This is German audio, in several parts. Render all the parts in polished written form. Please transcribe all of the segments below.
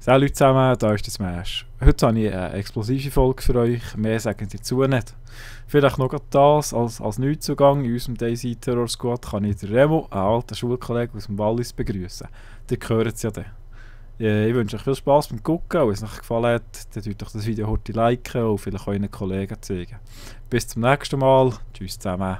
Salut zusammen, da ist der Smash. Heute habe ich eine explosive Folge für euch, mehr sagen dazu nicht. Vielleicht noch gerade das, als Neuzugang in unserem DayZ Terror Squad kann ich den Remo, einen alten Schulkollegen aus dem Wallis, begrüßen. Ihr hört es ja dann. Ich wünsche euch viel Spass beim Gucken und wenn es euch gefallen hat, dann tut doch das Video heute liken und vielleicht euren Kollegen zeigen. Bis zum nächsten Mal, tschüss zusammen.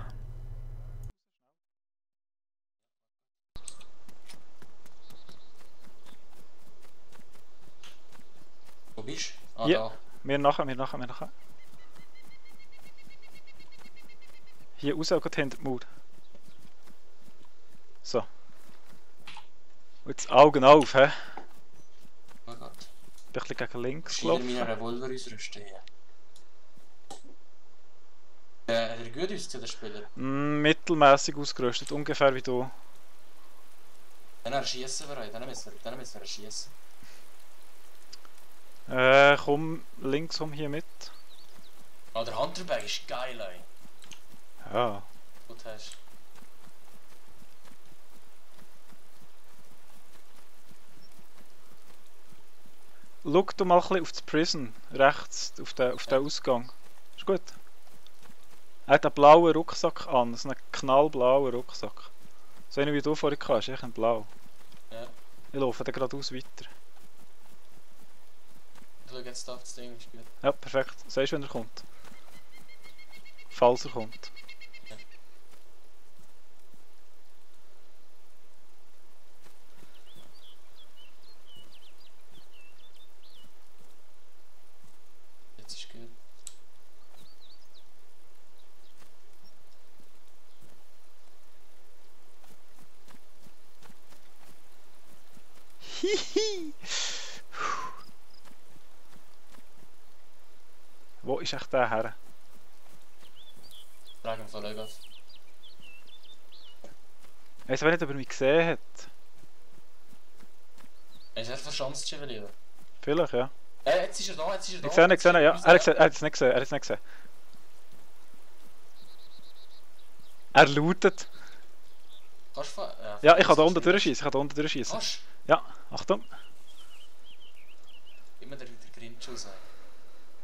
Wo bist du? Ah, Ja. da. Wir nachher. Hier raus und gerade hinter die Mauer. So. Und jetzt Augen auf, hä? Oh Gott. Bin ein bisschen gegen links Scheiner gelaufen. meinen Revolver ausrüsten hier. Hat er gut ausgesehen, der Spieler? Mittelmäßig ausgerüstet, ungefähr wie du. Dann erschießen wir ihn, dann müssen wir erschießen. Komm links hier mit. Ah, der Hunterbag ist geil, ey. Ja. Gut hast. Schau du mal ein bisschen auf das Prison, rechts, auf den Ausgang. Ist gut. Er hat einen blauen Rucksack an, das ist ein knallblauer Rucksack. So einen wie du vorhin hast, echt ein blau. Ja. Ich laufe dann geradeaus weiter. Ich schau jetzt auf das Ding, ist gut. Ja, perfekt. Siehst du, wenn er kommt? Falls er kommt. Ja. Jetzt ist gut. Hihi! Wo ist echt der her? Frage im Fall auf. Ich weiß nicht, ob er mich gesehen hat. Ist er verschanzt, Chevalier? Vielleicht, ja. Jetzt ist er da, jetzt ist er da. Ich sehe ihn, ja. Er hat es nicht gesehen, Er lootet. Kannst du Ja, ich kann da unten durchschießen, Kannst Ja, Achtung. du? Immer der Grinch raus.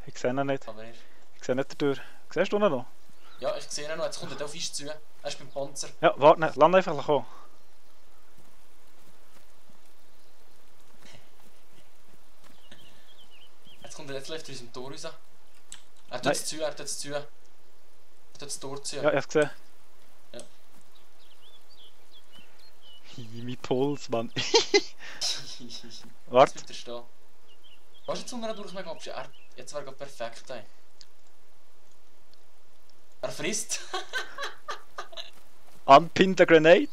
Ich sehe ihn nicht. Aber er... Ich sehe nicht durch. Siehst du ihn noch? Ja, ich sehe ihn noch, jetzt kommt er auf uns zu. Er ist beim Panzer. Ja, warte, nicht. Land einfach kommen. Jetzt läuft er aus dem Tor raus. Er tut es zu, er tut es zu. Er tut das Tor zu. Ja, ich habe es gesehen. Ja. Hi, mein Puls, Mann. Jetzt Warte. wird er stehen. Was ist jetzt unter durch mich ab? Jetzt wäre er perfekt, ey. Er frisst. Unpin the grenade.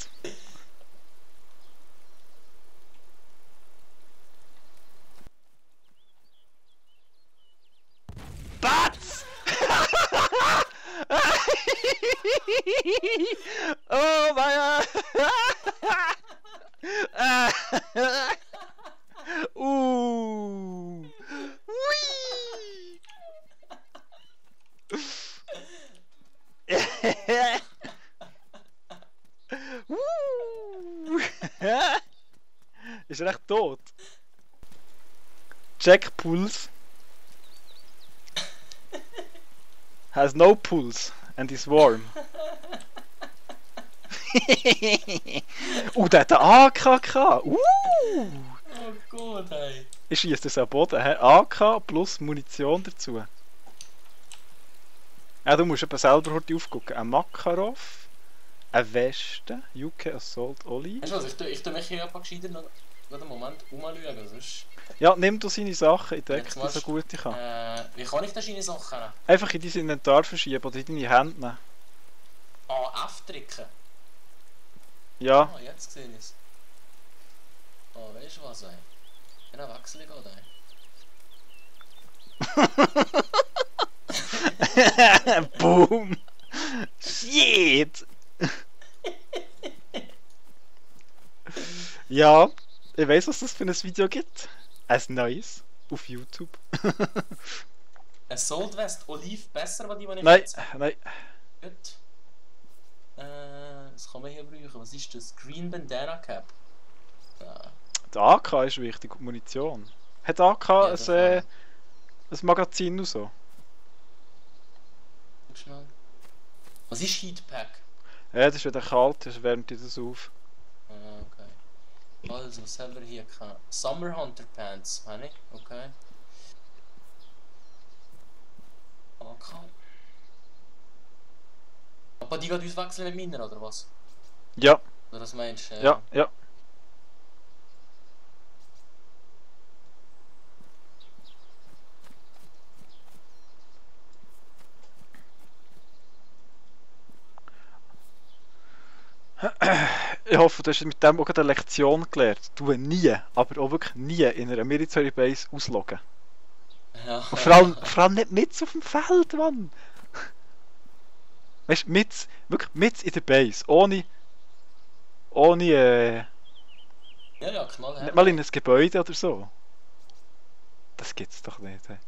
Bats! Oh mein Hui! Ist er echt tot? Check pulse. Has no pulse and is warm. Der hat einen AK gehabt. Oh Gott, ey. Ich schieße das am Boden. He? AK plus Munition dazu. Ja, du musst eben selber heute aufgucken. Ein Makarov, eine Weste, UK Assault Oli. Weißt du was, ich tu mich hier ein paar gescheiter noch einen Moment umschauen, sonst... Ja, nimm du seine Sachen in Deck, Jetzt die machst- so gut ich kann. Wie kann ich da seine Sachen nehmen? Einfach in dein Inventar verschieben oder in deine Hände nehmen. Ah, F drücken. Ja. Ah, jetzt sehe ich es. Oh, weißt du was, ey? Dann wechsle ich gerade, ey. Boom! Shit! Ja, ich weiß, was das für ein Video gibt. Ein neues auf YouTube. Assault West Olive besser, als die ich Nein, jetzt... nein. Gut. Was kann man hier brauchen? Was ist das? Green Bandana Cap. Der AK ist wichtig und Munition. hat auch das ein Magazin und so. Schnell. Was ist Heatpack? Ja, das ist, wenn der kalt ist, wärmt ihr das auf. Ah, okay. Also, was haben wir hier gehabt? Summer Hunter Pants, habe ich? Okay. Okay. Aber die geht uns wechseln mit meiner, oder was? Ja, Oder was meinst du? ja, ja. Ich hoffe, du hast mit dem auch gerade eine Lektion gelernt. Du nie, aber auch wirklich nie in einer Military Base ausloggen. Ja. Und vor allem nicht mit auf dem Feld, Mann! Weißt du, wirklich mit in der Base. Ohne Ja, knallhart. nicht mal in ein Gebäude oder so. Das gibt's doch nicht. Hey.